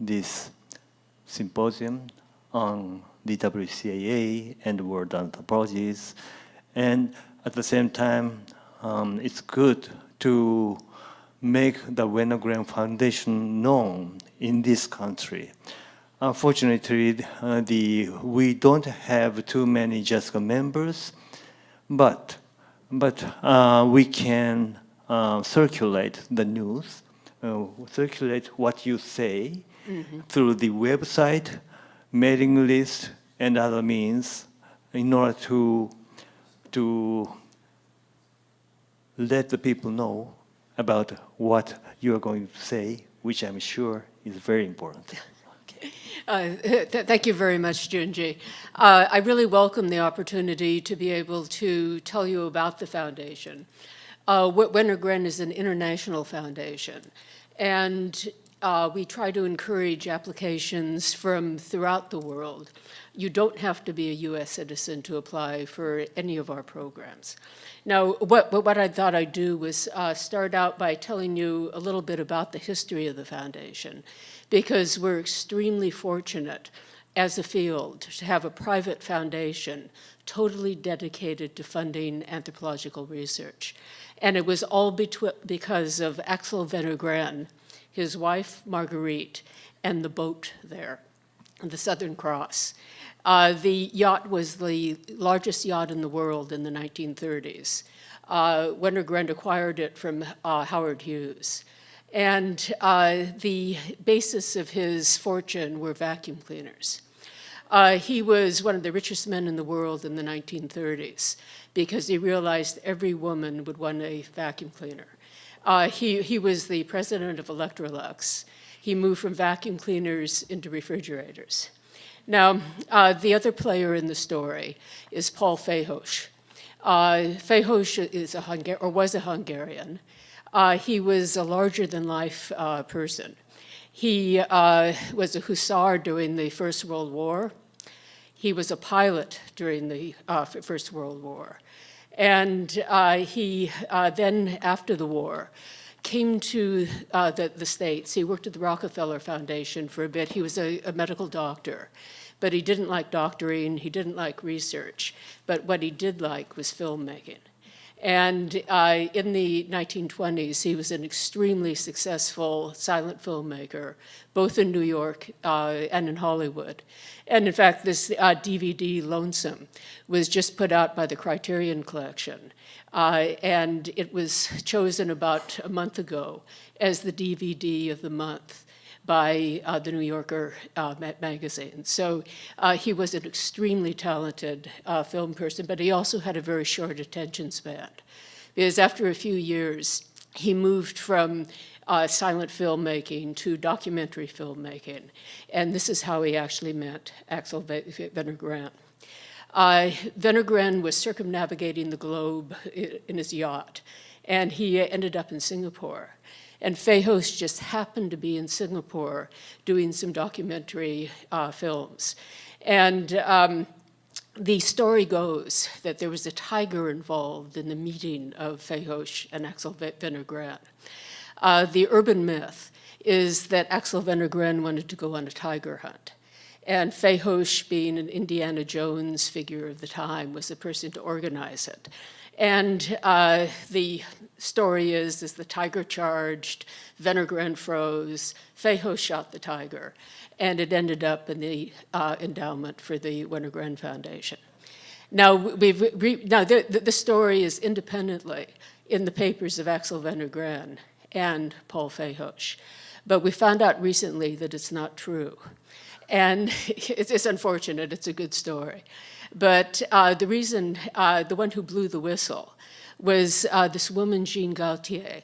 this symposium on the WCAA and world anthropologies. And at the same time, it's good to make the Wenner-Gren Foundation known in this country. Unfortunately, we don't have too many JASCA members, but we can circulate the news, circulate what you say through the website, mailing list, and other means in order to let the people know about what you are going to say, which I'm sure is very important. Thank you very much, Junji. I really welcome the opportunity to be able to tell you about the foundation. Wenner-Gren is an international foundation, and we try to encourage applications from throughout the world. You don't have to be a U.S. citizen to apply for any of our programs. Now, what I thought I'd do was start out by telling you a little bit about the history of the foundation, because we're extremely fortunate as a field to have a private foundation totally dedicated to funding anthropological research. And it was all because of Axel Wenner-Gren, his wife Marguerite, and the boat there, the Southern Cross. The yacht was the largest yacht in the world in the 1930s. Wenner-Gren acquired it from Howard Hughes. And the basis of his fortune were vacuum cleaners. He was one of the richest men in the world in the 1930s because he realized every woman would want a vacuum cleaner. He was the president of Electrolux. He moved from vacuum cleaners into refrigerators. Now, the other player in the story is Paul Fejos. Fejos is was a Hungarian. He was a larger-than-life person. He was a hussar during the First World War. He was a pilot during the First World War. And he then, after the war, came to the States. He worked at the Rockefeller Foundation for a bit. He was a medical doctor, but he didn't like doctoring. He didn't like research. But what he did like was filmmaking. And in the 1920s, he was an extremely successful silent filmmaker, both in New York and in Hollywood. And in fact, this DVD, Lonesome, was just put out by the Criterion Collection. And it was chosen about a month ago as the DVD of the month by the New Yorker magazine. So he was an extremely talented film person, but he also had a very short attention span. Because after a few years, he moved from silent filmmaking to documentary filmmaking. And this is how he actually met Axel Wenner-Gren. Wenner-Gren was circumnavigating the globe in his yacht, and he ended up in Singapore. And Fejos just happened to be in Singapore doing some documentary films. And the story goes that there was a tiger involved in the meeting of Fejos and Axel Wenner-Gren. The urban myth is that Axel Wenner-Gren wanted to go on a tiger hunt. And Fejos, being an Indiana Jones figure of the time, was the person to organize it. And the story is the tiger charged, Wenner-Gren froze, Fejos shot the tiger, and it ended up in the endowment for the Wenner-Gren Foundation. Now, the story is independently in the papers of Axel Wenner-Gren and Paul Fejos, but we found out recently that it's not true. And it's unfortunate, it's a good story. But the reason, the one who blew the whistle was this woman, Jean Gaultier.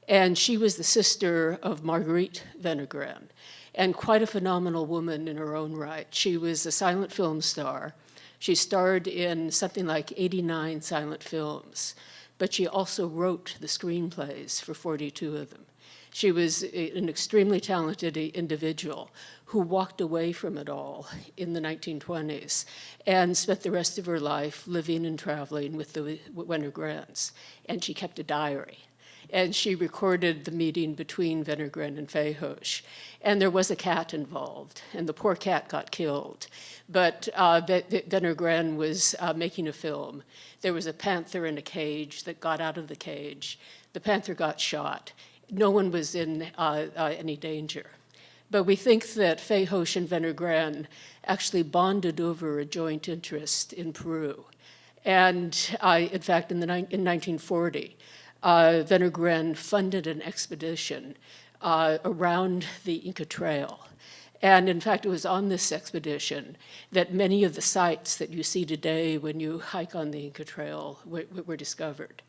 And she was the sister of Marguerite Wenner-Gren, and quite a phenomenal woman in her own right. She was a silent film star. She starred in something like 89 silent films, but she also wrote the screenplays for 42 of them. She was an extremely talented individual who walked away from it all in the 1920s and spent the rest of her life living and traveling with the Wenner-Grens. And she kept a diary. and she recorded the meeting between Wenner-Gren and Fayhosh. And there was a cat involved, and the poor cat got killed. But Wenner-Gren was making a film. There was a panther in a cage that got out of the cage. The panther got shot. No one was in any danger. But we think that Fayhosh and Wenner-Gren actually bonded over a joint interest in Peru. And in fact, in 1940, Wenner-Gren funded an expedition around the Inca Trail. And in fact, it was on this expedition that many of the sites that you see today when you hike on the Inca Trail were discovered.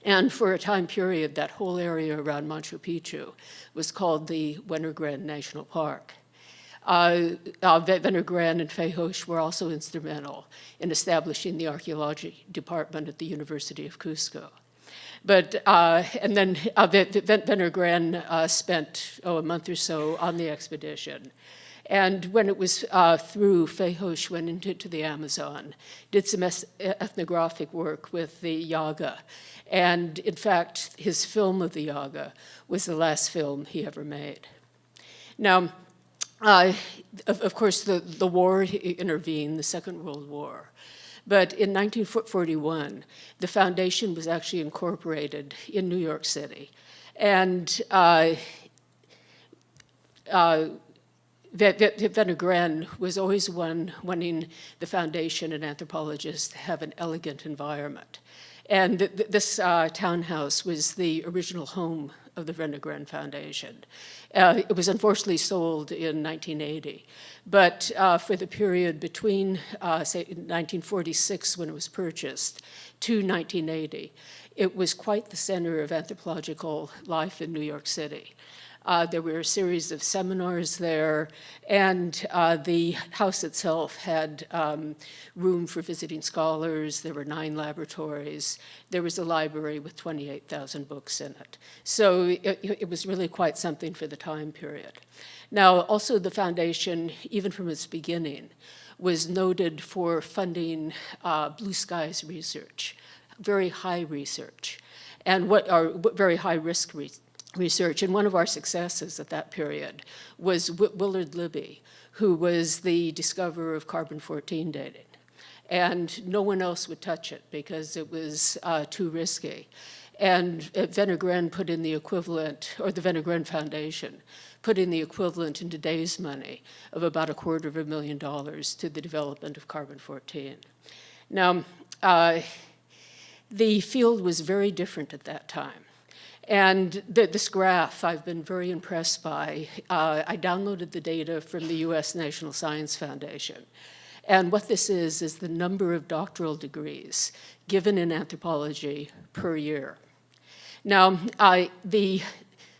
And for a time period, that whole area around Machu Picchu was called the Wenner-Gren National Park. Wenner-Gren and Fayhosh were also instrumental in establishing the archaeology department at the University of Cusco. But, and then Wenner-Gren spent a month or so on the expedition. And when it was through, Fayhosh went into the Amazon, did some ethnographic work with the Yaga. And in fact, his film of the Yaga was the last film he ever made. Now, of course, the war intervened, the Second World War. But in 1941, the foundation was actually incorporated in New York City. And Wenner-Gren was always wanting the foundation and anthropologists to have an elegant environment. And this townhouse was the original home of the Wenner-Gren Foundation. It was unfortunately sold in 1980. But for the period between, say, 1946, when it was purchased, to 1980, it was quite the center of anthropological life in New York City. There were a series of seminars there, and the house itself had room for visiting scholars. There were 9 laboratories. There was a library with 28,000 books in it. So it was really quite something for the time period. Now, also the foundation, even from its beginning, was noted for funding blue skies research, very high research, and very high risk research. And one of our successes at that period was Willard Libby, who was the discoverer of carbon-14 dating. And no one else would touch it because it was too risky. And Wenner-Gren put in the equivalent, or the Wenner-Gren Foundation, put in the equivalent in today's money of about $250,000 to the development of carbon-14. Now, the field was very different at that time. And this graph I've been very impressed by. I downloaded the data from the US National Science Foundation. And what this is the number of doctoral degrees given in anthropology per year. Now, the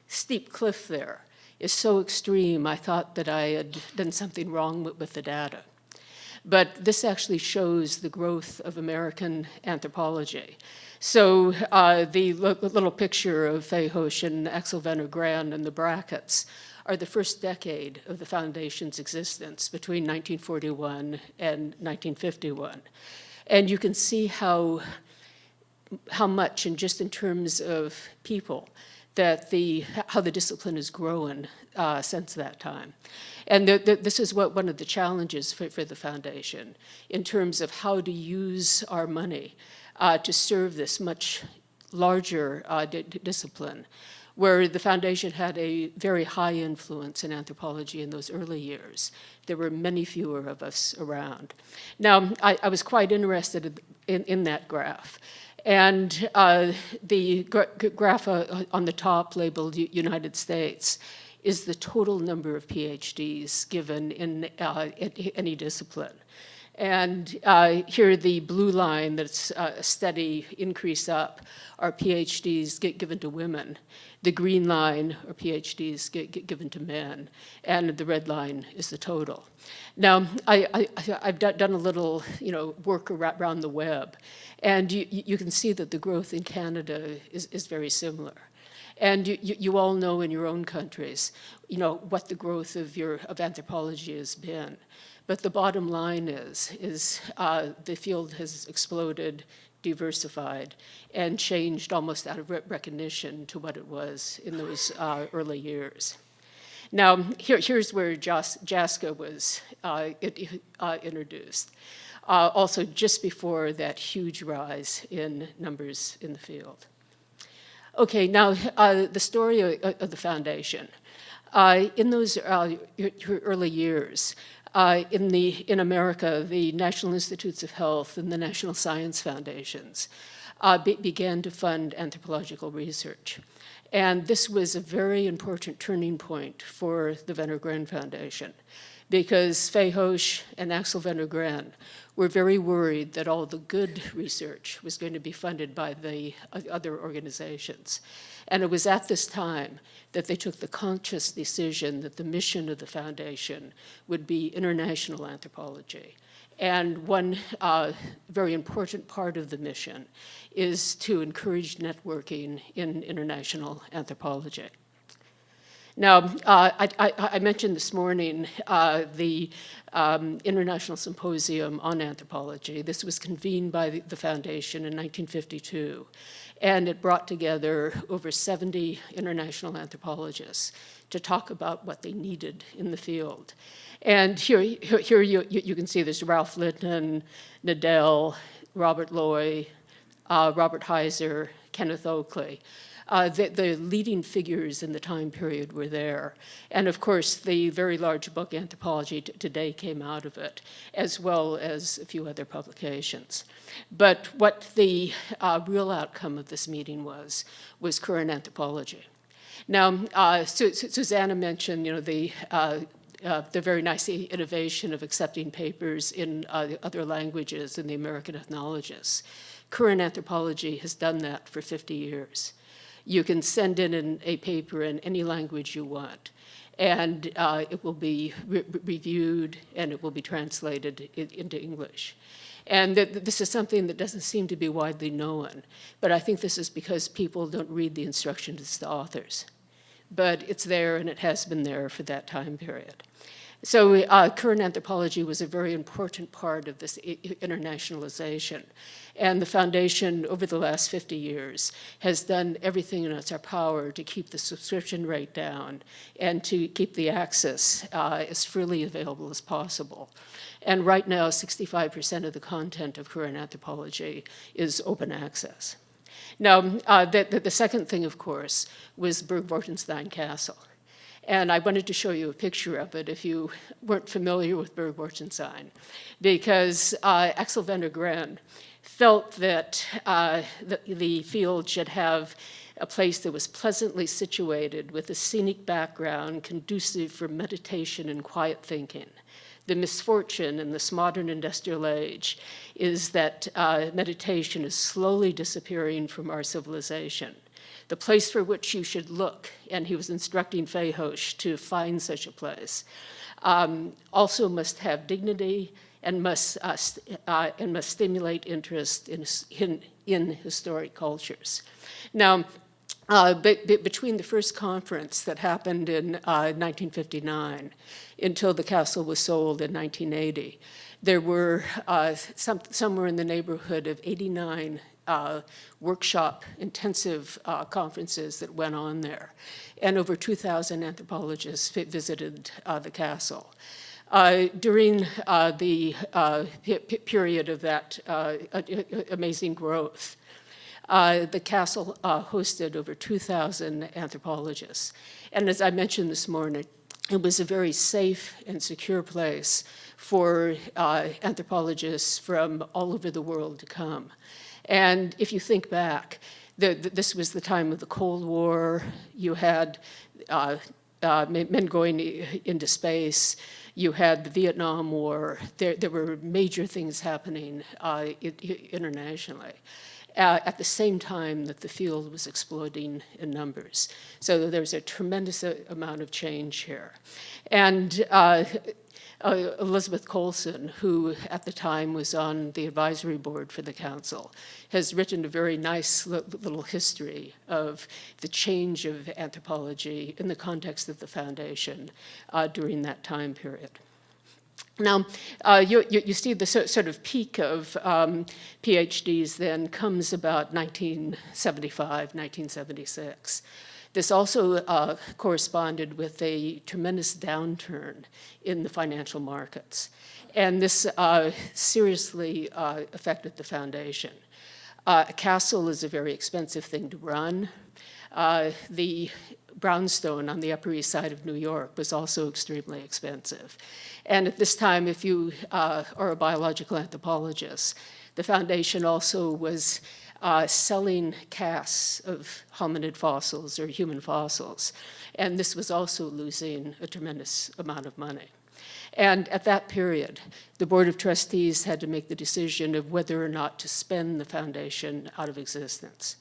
steep cliff there is so extreme, I thought that I had done something wrong with the data. But this actually shows the growth of American anthropology. So the little picture of Fayhosh and Axel Wenner-Gren and the brackets are the first decade of the foundation's existence between 1941 and 1951. And you can see how much, and just in terms of people, that how the discipline has grown since that time. And this is one of the challenges for the foundation in terms of how to use our money to serve this much larger discipline, where the foundation had a very high influence in anthropology in those early years. There were many fewer of us around. Now, I was quite interested in that graph. And the graph on the top labeled United States is the total number of PhDs given in any discipline. And here the blue line that's a steady increase up are PhDs given to women. The green line are PhDs given to men. And the red line is the total. Now, I've done a little work around the web. And you can see that the growth in Canada is very similar. And you all know in your own countries, what the growth of anthropology has been. But the bottom line is the field has exploded diversified, and changed almost out of recognition to what it was in those early years. Now, here's where JASCA was introduced, also just before that huge rise in numbers in the field. Okay, now the story of the foundation. In those early years, in America, the National Institutes of Health and the National Science Foundations began to fund anthropological research. And this was a very important turning point for the Wenner-Gren Foundation, because Fay Hosch and Axel Wenner-Gren were very worried that all the good research was going to be funded by the other organizations. And it was at this time that they took the conscious decision that the mission of the foundation would be international anthropology. And one very important part of the mission is to encourage networking in international anthropology. Now, I mentioned this morning the International Symposium on Anthropology. This was convened by the foundation in 1952, and it brought together over 70 international anthropologists to talk about what they needed in the field. And here you can see there's Ralph Litton, Nadell, Robert Loy, Robert Heiser, Kenneth Oakley. The leading figures in the time period were there. And of course, the very large book, Anthropology Today, came out of it, as well as a few other publications. But what the real outcome of this meeting was current anthropology. Now, Susanna mentioned, the very nice innovation of accepting papers in other languages in the American ethnologists. Current anthropology has done that for 50 years. You can send in a paper in any language you want, and it will be reviewed and it will be translated into English. And this is something that doesn't seem to be widely known, but I think this is because people don't read the instructions to authors. But it's there, and it has been there for that time period. So current anthropology was a very important part of this internationalization. And the foundation, over the last 50 years, has done everything in its power to keep the subscription rate down and to keep the access as freely available as possible. And right now, 65% of the content of current anthropology is open access. Now, the second thing, of course, was Berg-Wartenstein Castle. And I wanted to show you a picture of it if you weren't familiar with Berg-Wartenstein, because Axel Wenner-Gren felt that the field should have a place that was pleasantly situated with a scenic background conducive for meditation and quiet thinking. The misfortune in this modern industrial age is that meditation is slowly disappearing from our civilization. The place for which you should look, and he was instructing Fay Hosch to find such a place, also must have dignity and must stimulate interest in historic cultures. Now, between the first conference that happened in 1959 until the castle was sold in 1980, there were somewhere in the neighborhood of 89 workshop intensive conferences that went on there. And over 2,000 anthropologists visited the castle. During the period of that amazing growth, the castle hosted over 2,000 anthropologists. And as I mentioned this morning, it was a very safe and secure place for anthropologists from all over the world to come. And if you think back, this was the time of the Cold War. You had men going into space. You had the Vietnam War. There were major things happening internationally at the same time that the field was exploding in numbers. So there's a tremendous amount of change here. And Elizabeth Colson, who at the time was on the advisory board for the council, has written a very nice little history of the change of anthropology in the context of the foundation during that time period. Now, you see the sort of peak of PhDs then comes about 1975, 1976. This also corresponded with a tremendous downturn in the financial markets. And this seriously affected the foundation. A castle is a very expensive thing to run. The brownstone on the Upper East Side of New York was also extremely expensive. And at this time, if you are a biological anthropologist, the foundation also was selling casts of hominid fossils or human fossils. And this was also losing a tremendous amount of money. And at that period, the Board of Trustees had to make the decision of whether or not to spend the foundation out of existence.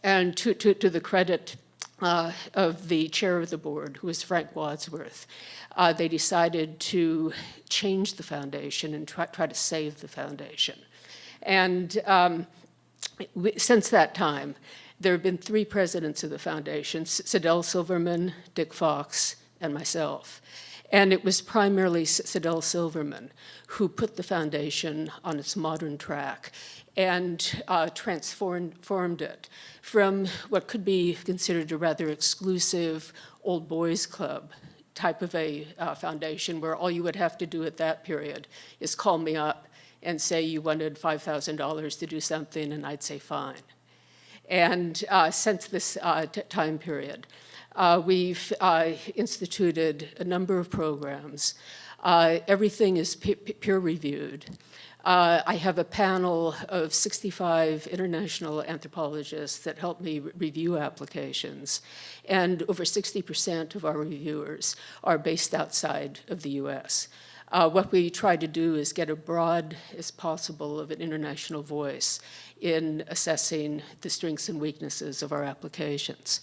And to the credit of the chair of the board, who was Frank Wadsworth, they decided to change the foundation and try to save the foundation. And since that time, there have been 3 presidents of the foundation, Sidell Silverman, Dick Fox, and myself. And it was primarily Sidell Silverman who put the foundation on its modern track and transformed it from what could be considered a rather exclusive old boys club type of a foundation where all you would have to do at that period is call me up and say you wanted $5,000 to do something, and I'd say fine. And since this time period, we've instituted a number of programs. Everything is peer-reviewed. I have a panel of 65 international anthropologists that help me review applications, and over 60% of our reviewers are based outside of the US. What we try to do is get as broad as possible of an international voice in assessing the strengths and weaknesses of our applications.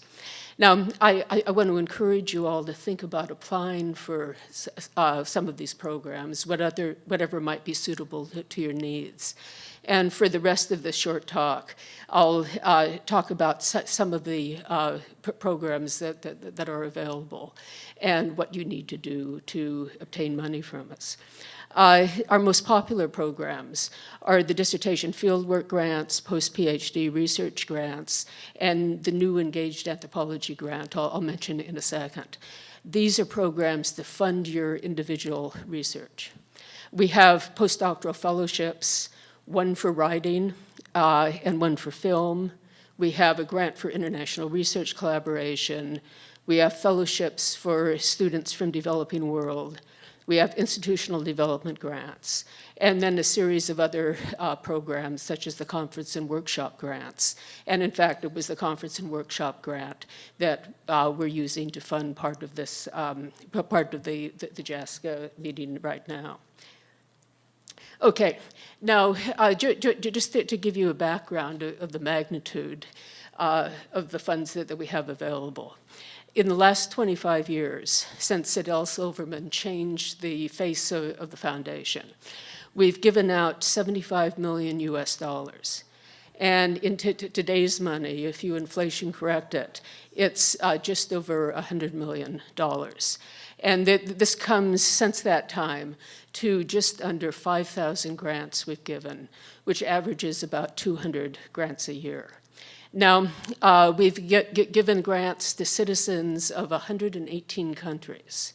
Now, I want to encourage you all to think about applying for some of these programs, whatever might be suitable to your needs. And for the rest of this short talk, I'll talk about some of the programs that are available and what you need to do to obtain money from us. Our most popular programs are the dissertation fieldwork grants, post-PhD research grants, and the new Engaged Anthropology grant I'll mention in a second. These are programs to fund your individual research. We have postdoctoral fellowships, one for writing and one for film. We have a grant for international research collaboration. We have fellowships for students from developing world. We have institutional development grants, and then a series of other programs, such as the conference and workshop grants. And in fact, it was the conference and workshop grant that we're using to fund part of this, part of the JASCA meeting right now. Okay, now just to give you a background of the magnitude of the funds that we have available. In the last 25 years, since Sidell Silverman changed the face of the foundation, we've given out $75 million US. And in today's money, if you inflation correct it, it's just over $100 million. And this comes, since that time, to just under 5,000 grants we've given, which averages about 200 grants a year. Now, we've given grants to citizens of 118 countries,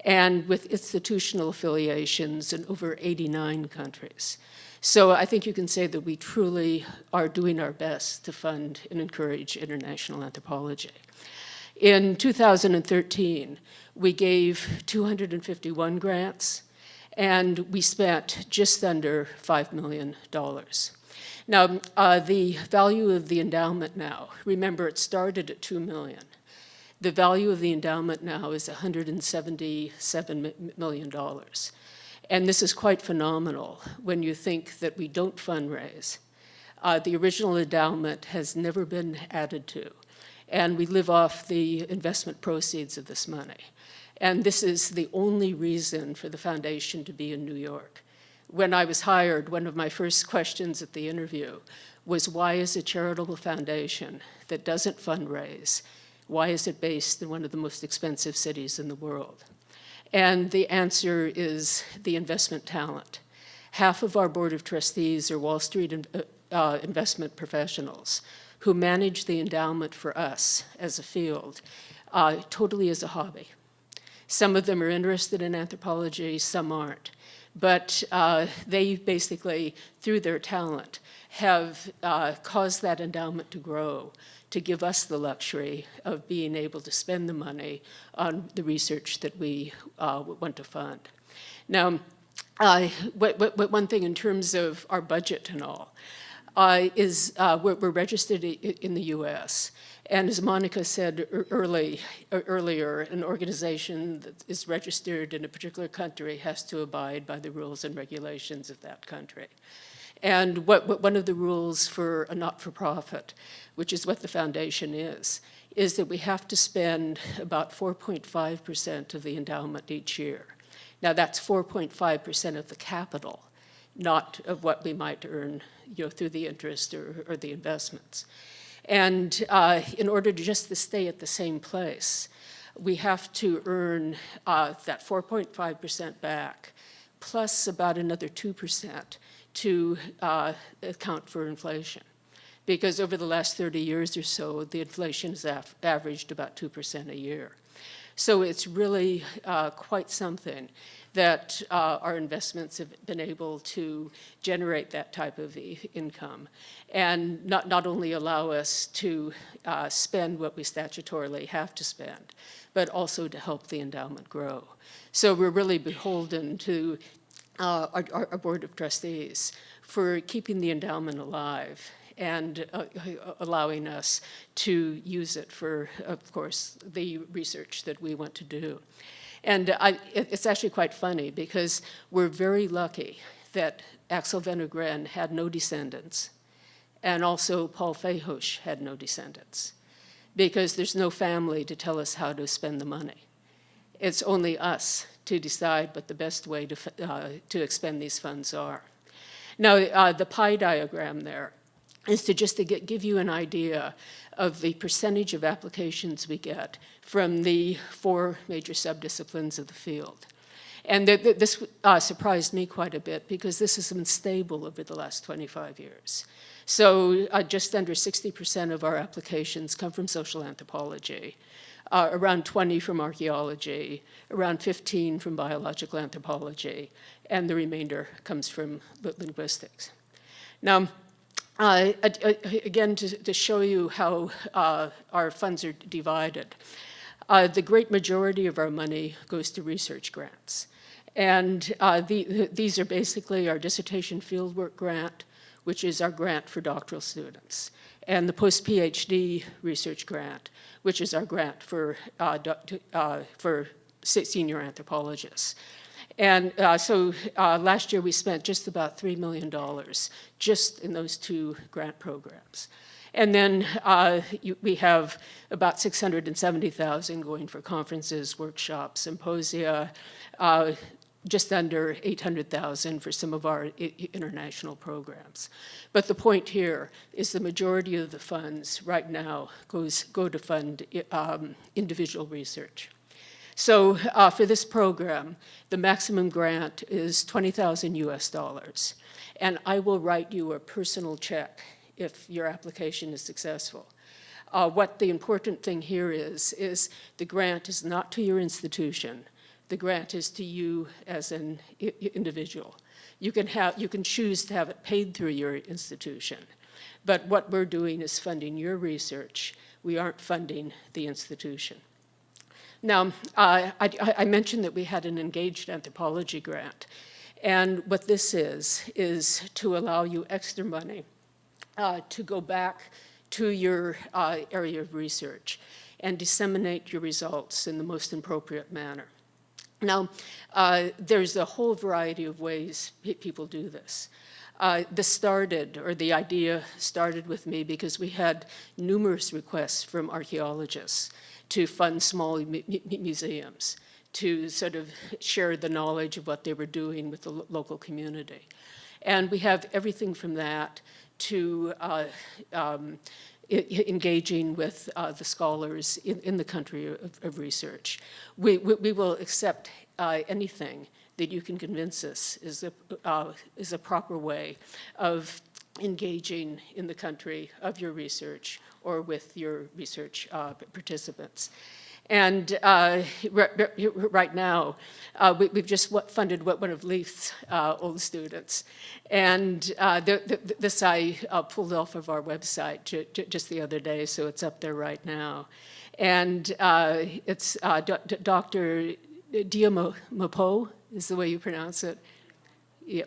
and with institutional affiliations in over 89 countries. So I think you can say that we truly are doing our best to fund and encourage international anthropology. In 2013, we gave 251 grants, and we spent just under $5 million. Now, the value of the endowment now, remember it started at $2 million. The value of the endowment now is $177 million. And this is quite phenomenal when you think that we don't fundraise. The original endowment has never been added to, and we live off the investment proceeds of this money. And this is the only reason for the foundation to be in New York. When I was hired, one of my first questions at the interview was, why is a charitable foundation that doesn't fundraise, why is it based in one of the most expensive cities in the world? And the answer is the investment talent. Half of our board of trustees are Wall Street investment professionals who manage the endowment for us as a field, totally as a hobby. Some of them are interested in anthropology, some aren't. But they basically, through their talent, have caused that endowment to grow, to give us the luxury of being able to spend the money on the research that we want to fund. Now, one thing in terms of our budget and all is we're registered in the US. And as Monica said earlier, an organization that is registered in a particular country has to abide by the rules and regulations of that country. And one of the rules for a not-for-profit, which is what the foundation is that we have to spend about 4.5% of the endowment each year. Now that's 4.5% of the capital, not of what we might earn, through the interest or the investments. And in order to stay at the same place, we have to earn that 4.5% back, plus about another 2% to account for inflation. Because over the last 30 years or so, the inflation has averaged about 2% a year. So it's really quite something that our investments have been able to generate that type of income and not only allow us to spend what we statutorily have to spend, but also to help the endowment grow. So we're really beholden to our board of trustees for keeping the endowment alive and allowing us to use it for, of course, the research that we want to do. And it's actually quite funny because we're very lucky that Axel Wenner-Gren had no descendants, and also Paul Feyhusch had no descendants, because there's no family to tell us how to spend the money. It's only us to decide what the best way to expend these funds are. Now, the pie diagram there is to give you an idea of the percentage of applications we get from the 4 major subdisciplines of the field. And this surprised me quite a bit because this has been stable over the last 25 years. So just under 60% of our applications come from social anthropology, around 20 from archaeology, around 15 from biological anthropology, and the remainder comes from linguistics. Now, again, to show you how our funds are divided, the great majority of our money goes to research grants. And these are basically our dissertation fieldwork grant, which is our grant for doctoral students, and the post-PhD research grant, which is our grant for senior anthropologists. And so last year we spent just about $3 million just in those 2 grant programs. And then we have about $670,000 going for conferences, workshops, symposia, just under $800,000 for some of our international programs. But the point here is the majority of the funds right now go to fund individual research. So for this program, the maximum grant is $20,000 US, and I will write you a personal check if your application is successful. What the important thing here is the grant is not to your institution. The grant is to you as an individual. You can choose to have it paid through your institution, but what we're doing is funding your research. We aren't funding the institution. Now, I mentioned that we had an engaged anthropology grant, and what this is to allow you extra money to go back to your area of research and disseminate your results in the most appropriate manner. Now, there's a whole variety of ways people do this. The idea started with me because we had numerous requests from archaeologists to fund small museums, to sort of share the knowledge of what they were doing with the local community. And we have everything from that to engaging with the scholars in the country of research. We will accept anything that you can convince us is a proper way of engaging in the country of your research or with your research participants. And right now, we've just funded one of Leith's old students. And this I pulled off of our website just the other day, so it's up there right now. And it's Dr. Diamapo is the way you pronounce it. Yeah.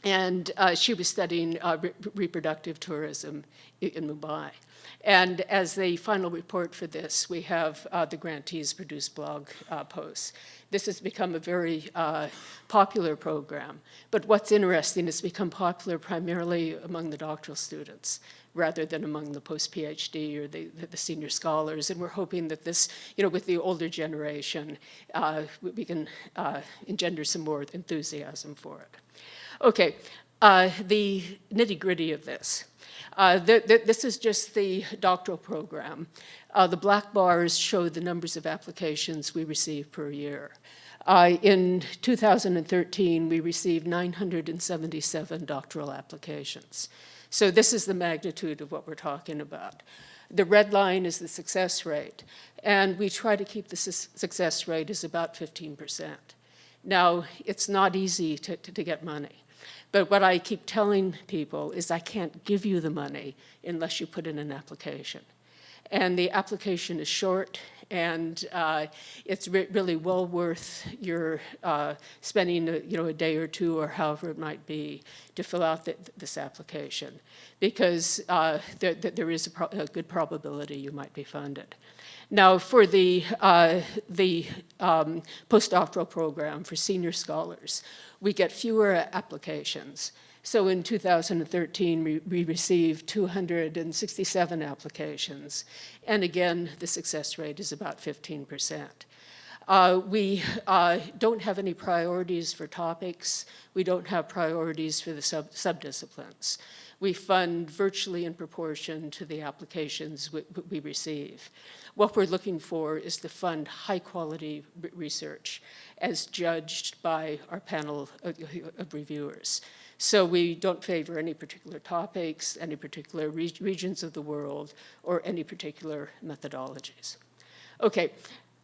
And she was studying reproductive tourism in Mumbai. And as the final report for this, we have the grantees produce blog posts. This has become a very popular program. But what's interesting, it's become popular primarily among the doctoral students rather than among the post-PhD or the senior scholars. And we're hoping that this, with the older generation, we can engender some more enthusiasm for it. Okay, the nitty-gritty of this. This is just the doctoral program. The black bars show the numbers of applications we receive per year. In 2013, we received 977 doctoral applications. So this is the magnitude of what we're talking about. The red line is the success rate, and we try to keep the success rate as about 15%. Now, it's not easy to get money. But what I keep telling people is I can't give you the money unless you put in an application. And the application is short, and it's really well worth your spending a day or two or however it might be to fill out this application, because there is a good probability you might be funded. Now, for the postdoctoral program for senior scholars, we get fewer applications. So in 2013, we received 267 applications. And again, the success rate is about 15%. We don't have any priorities for topics. We don't have priorities for the subdisciplines. We fund virtually in proportion to the applications we receive. What we're looking for is to fund high-quality research as judged by our panel of reviewers. So we don't favor any particular topics, any particular regions of the world, or any particular methodologies. Okay,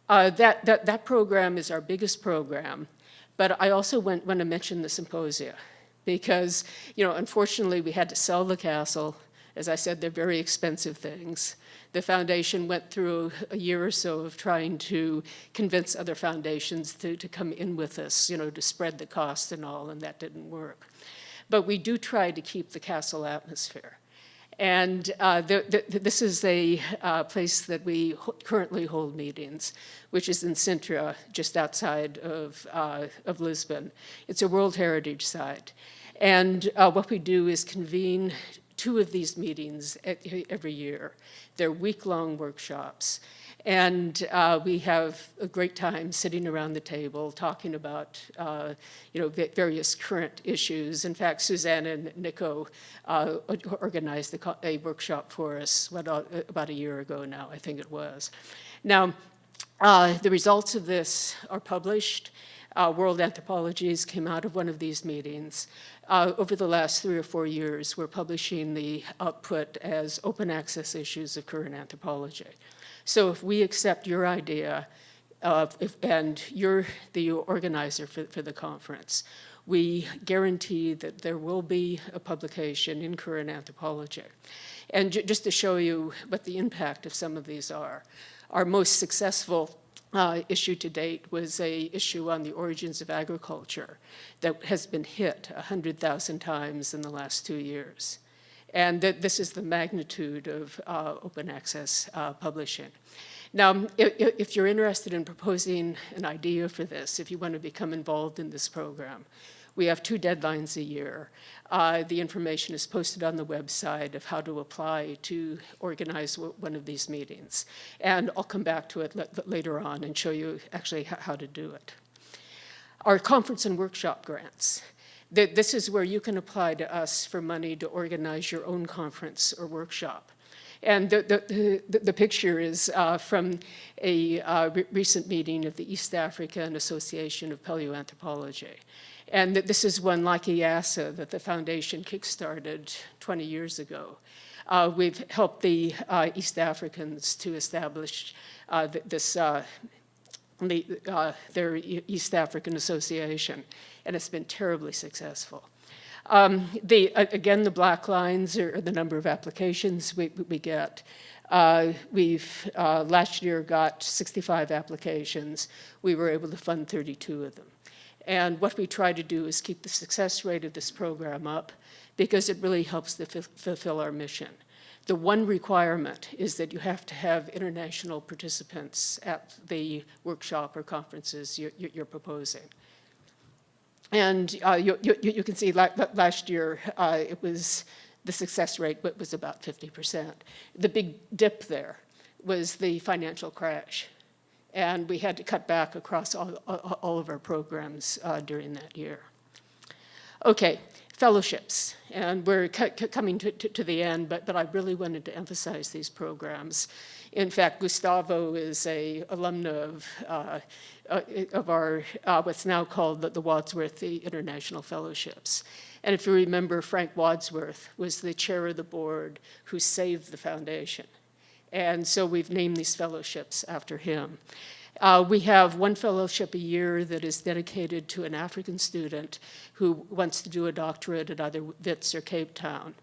that program is our biggest program, but I also want to mention the symposia, because, unfortunately, we had to sell the castle. As I said, they're very expensive things. The foundation went through a year or so of trying to convince other foundations to come in with us, to spread the cost and all, and that didn't work. But we do try to keep the castle atmosphere. And this is a place that we currently hold meetings, which is in Sintra, just outside of Lisbon. It's a World Heritage Site. And what we do is convene 2 of these meetings every year. They're week-long workshops. And we have a great time sitting around the table talking about various current issues. In fact, Suzanne and Nico organized a workshop for us about a year ago now, I think it was. Now, the results of this are published. World Anthropologies came out of one of these meetings. Over the last 3 or 4 years, we're publishing the output as open access issues of current anthropology. So if we accept your idea, and you're the organizer for the conference, we guarantee that there will be a publication in current anthropology. And just to show you what the impact of some of these are, our most successful issue to date was an issue on the origins of agriculture that has been hit 100,000 times in the last 2 years. And this is the magnitude of open access publishing. Now, if you're interested in proposing an idea for this, if you want to become involved in this program, we have 2 deadlines a year. The information is posted on the website of how to apply to organize one of these meetings. And I'll come back to it later on and show you actually how to do it. Our conference and workshop grants. This is where you can apply to us for money to organize your own conference or workshop. And the picture is from a recent meeting of the East African Association of Paleoanthropology. And this is one like EASA that the foundation kickstarted 20 years ago. We've helped the East Africans to establish their East African Association, and it's been terribly successful. Again, the black lines are the number of applications we get. We've last year got 65 applications. We were able to fund 32 of them. And what we try to do is keep the success rate of this program up because it really helps to fulfill our mission. The one requirement is that you have to have international participants at the workshop or conferences you're proposing. And you can see last year, the success rate was about 50%. The big dip there was the financial crash. And we had to cut back across all of our programs during that year. Okay, fellowships. And we're coming to the end, but I really wanted to emphasize these programs. In fact, Gustavo is an alumna of our what's now called the Wadsworth International Fellowships. And if you remember, Frank Wadsworth was the chair of the board who saved the foundation. And so we've named these fellowships after him. We have one fellowship a year that is dedicated to an African student who wants to do a doctorate at either Wits or Cape Town.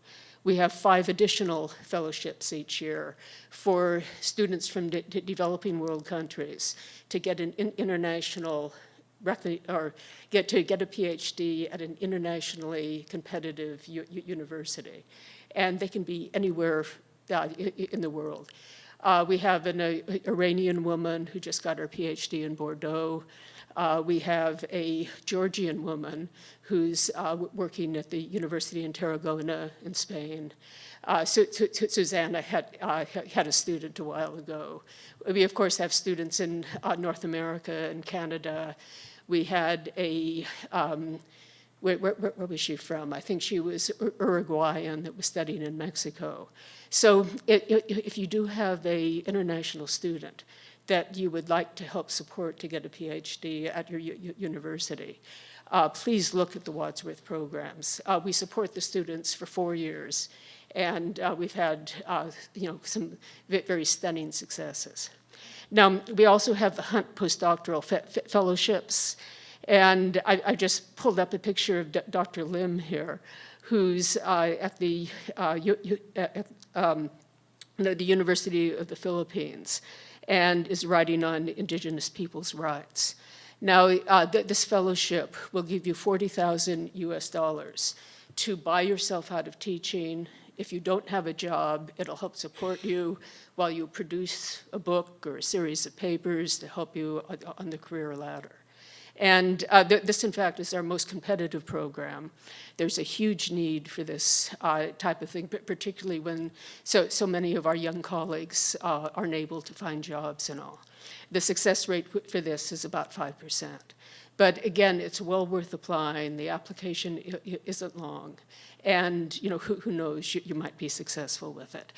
We have 5 additional fellowships each year for students from developing world countries to get an international or get a PhD at an internationally competitive university. And they can be anywhere in the world. We have an Iranian woman who just got her PhD in Bordeaux. We have a Georgian woman who's working at the University in Tarragona in Spain. Susanna had a student a while ago. We, of course, have students in North America and Canada. We had a, where was she from? I think she was Uruguayan that was studying in Mexico. So if you do have an international student that you would like to help support to get a PhD at your university, please look at the Wadsworth programs. We support the students for 4 years, and we've had some very stunning successes. Now, we also have the Hunt postdoctoral fellowships, and I just pulled up a picture of Dr. Lim here, who's at the University of the Philippines and is writing on indigenous people's rights. Now, this fellowship will give you $40,000 US to buy yourself out of teaching. If you don't have a job, it'll help support you while you produce a book or a series of papers to help you on the career ladder. And this, in fact, is our most competitive program. There's a huge need for this type of thing, particularly when so many of our young colleagues aren't able to find jobs and all. The success rate for this is about 5%. But again, it's well worth applying. The application isn't long. And who knows, you might be successful with it.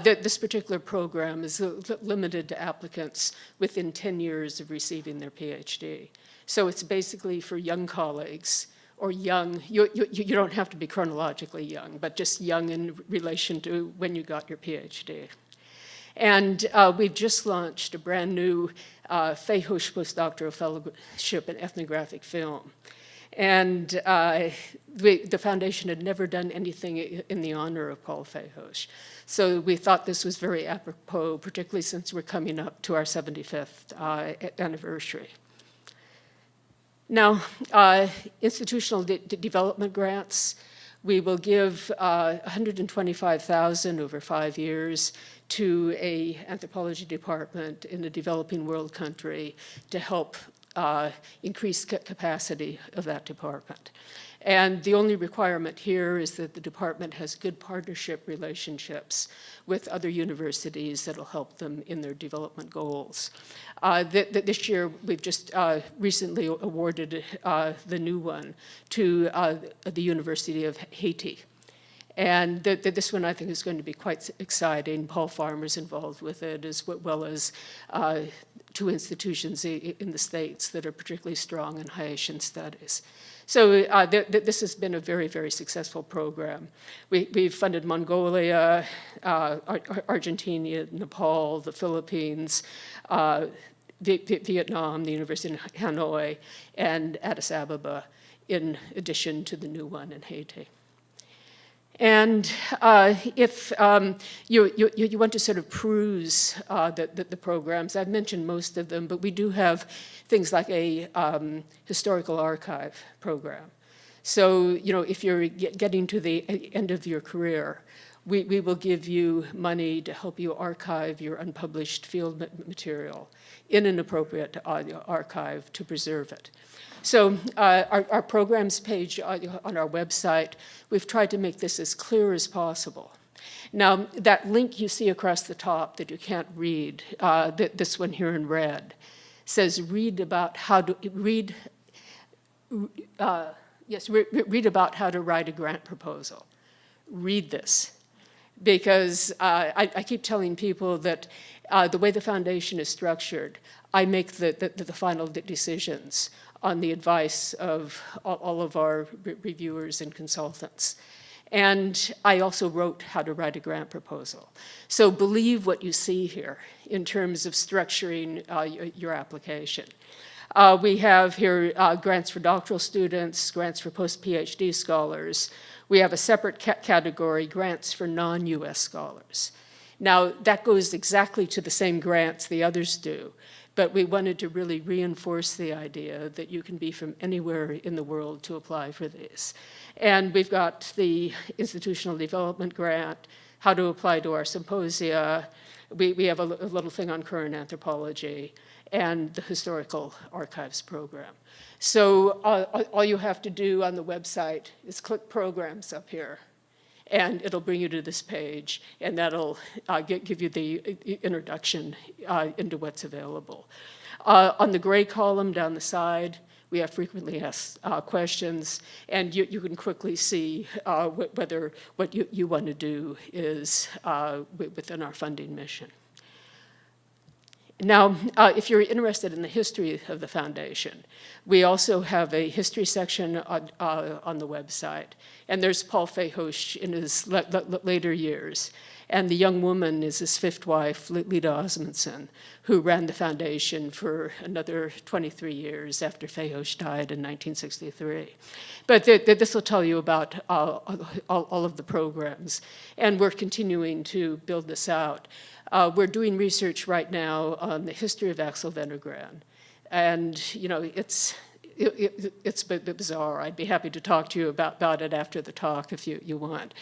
This particular program is limited to applicants within 10 years of receiving their PhD. So it's basically for young colleagues, or young, you don't have to be chronologically young, but just young in relation to when you got your PhD. And we've just launched a brand new Fayhosh postdoctoral fellowship in ethnographic film. And the foundation had never done anything in the honor of Paul Fayhosh. So we thought this was very apropos, particularly since we're coming up to our 75th anniversary. Now, institutional development grants, we will give $125,000 over 5 years to an anthropology department in a developing world country to help increase capacity of that department. And the only requirement here is that the department has good partnership relationships with other universities that'll help them in their development goals. This year, we've just recently awarded the new one to the University of Haiti. And this one I think is going to be quite exciting. Paul Farmer's involved with it, as well as 2 institutions in the States that are particularly strong in Haitian studies. So this has been a very, very successful program. We've funded Mongolia, Argentina, Nepal, the Philippines, Vietnam, the University of Hanoi, and Addis Ababa, in addition to the new one in Haiti. And if you want to sort of peruse the programs, I've mentioned most of them, but we do have things like a historical archive program. So, if you're getting to the end of your career, we will give you money to help you archive your unpublished field material in an appropriate archive to preserve it. So our programs page on our website, we've tried to make this as clear as possible. Now, that link you see across the top that you can't read, this one here in red, says read about how to read about how to write a grant proposal. Read this, because I keep telling people that the way the foundation is structured, I make the final decisions on the advice of all of our reviewers and consultants. And I also wrote how to write a grant proposal. So believe what you see here in terms of structuring your application. We have here grants for doctoral students, grants for post-PhD scholars. We have a separate category, grants for non-US scholars. Now, that goes exactly to the same grants the others do, but we wanted to really reinforce the idea that you can be from anywhere in the world to apply for these. And we've got the institutional development grant, how to apply to our symposia. We have a little thing on current anthropology, and the historical archives program. So all you have to do on the website is click programs up here, and it'll bring you to this page, and that'll give you the introduction into what's available. On the gray column down the side, we have frequently asked questions, and you can quickly see whether what you want to do is within our funding mission. Now, if you're interested in the history of the foundation, we also have a history section on the website. And there's Paul Fehosh in his later years. And the young woman is his fifth wife, Lita Osmundson, who ran the foundation for another 23 years after Fehosh died in 1963. But this will tell you about all of the programs. And we're continuing to build this out. We're doing research right now on the history of Axel Wenner-Gren. And, it's a bit bizarre. I'd be happy to talk to you about it after the talk if you want.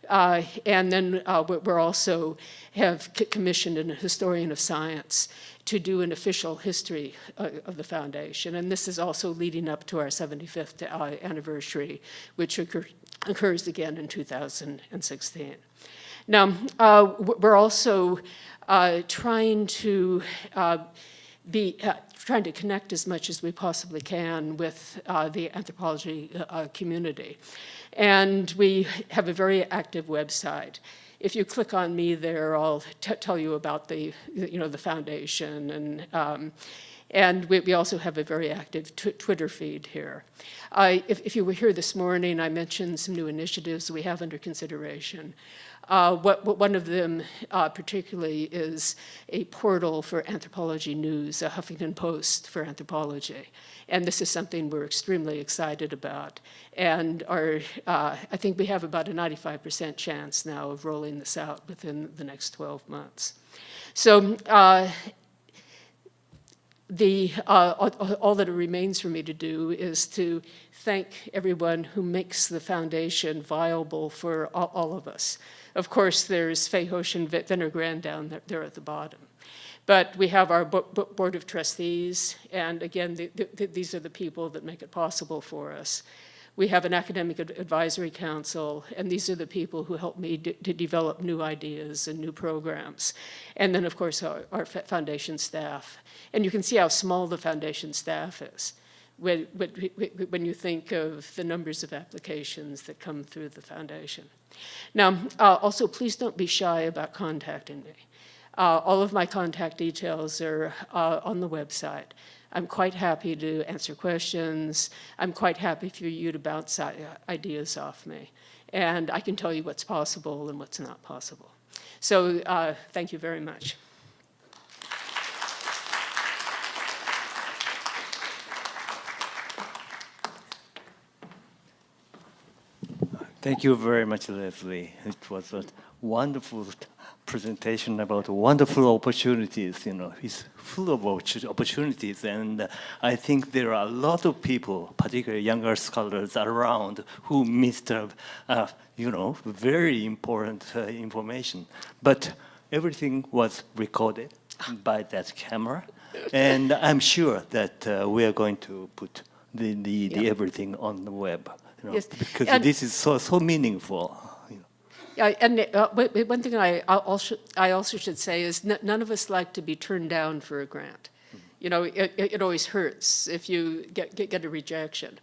And then we're also have commissioned a historian of science to do an official history of the foundation. And this is also leading up to our 75th anniversary, which occurs again in 2016. Now, we're also trying to connect as much as we possibly can with the anthropology community. And we have a very active website. If you click on me there, I'll tell you about the foundation, and we also have a very active Twitter feed here. If you were here this morning, I mentioned some new initiatives we have under consideration. One of them particularly is a portal for anthropology news, a Huffington Post for anthropology. And this is something we're extremely excited about. And I think we have about a 95% chance now of rolling this out within the next 12 months. So all that remains for me to do is to thank everyone who makes the foundation viable for all of us. Of course, there's Fehosh and Wenner-Gren down there at the bottom. But we have our board of trustees, and again, these are the people that make it possible for us. We have an academic advisory council, and these are the people who help me to develop new ideas and new programs. And then, of course, our foundation staff. And you can see how small the foundation staff is. when you think of the numbers of applications that come through the foundation. Now, also, please don't be shy about contacting me. All of my contact details are on the website. I'm quite happy to answer questions. I'm quite happy for you to bounce ideas off me. And I can tell you what's possible and what's not possible. So thank you very much. Thank you very much, Leslie. It was a wonderful presentation about wonderful opportunities. You know, it's full of opportunities, and I think there are a lot of people, particularly younger scholars around, who missed, you know, very important information. But everything was recorded by that camera, and I'm sure that we are going to put the everything on the web. You know, Yes. because And this is so meaningful. You know. Yeah, and one thing I also should say is none of us like to be turned down for a grant. You know, it always hurts if you get a rejection.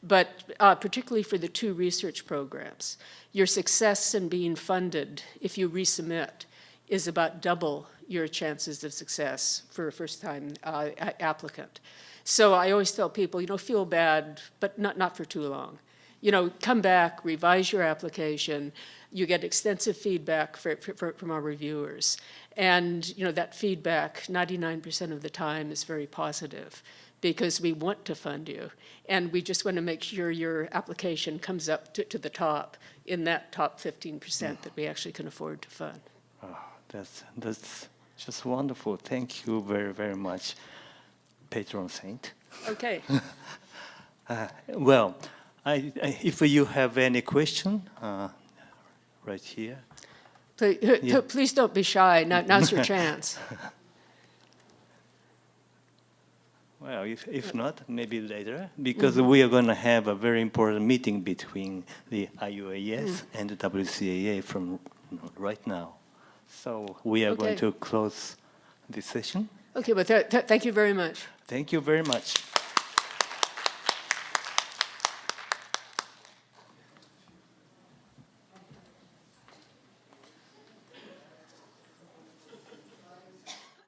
But particularly for the 2 research programs, your success in being funded, if you resubmit, is about double your chances of success for a first-time applicant. So I always tell people, you know, feel bad, but not for too long. You know, come back, revise your application. You get extensive feedback from our reviewers. And, you know, that feedback, 99% of the time, is very positive because we want to fund you. And we just want to make sure your application comes up to the top, in that top 15% that we actually can afford to fund. Oh, that's just wonderful. Thank you very, very much, patron saint. Okay. Well, if you have any question, right here. Please don't be shy. Now's your chance. Well, if not, maybe later, because we are going to have a very important meeting between the IUAS and the WCAA from right now. So we are going to close this session. Okay, but thank you very much. Thank you very much.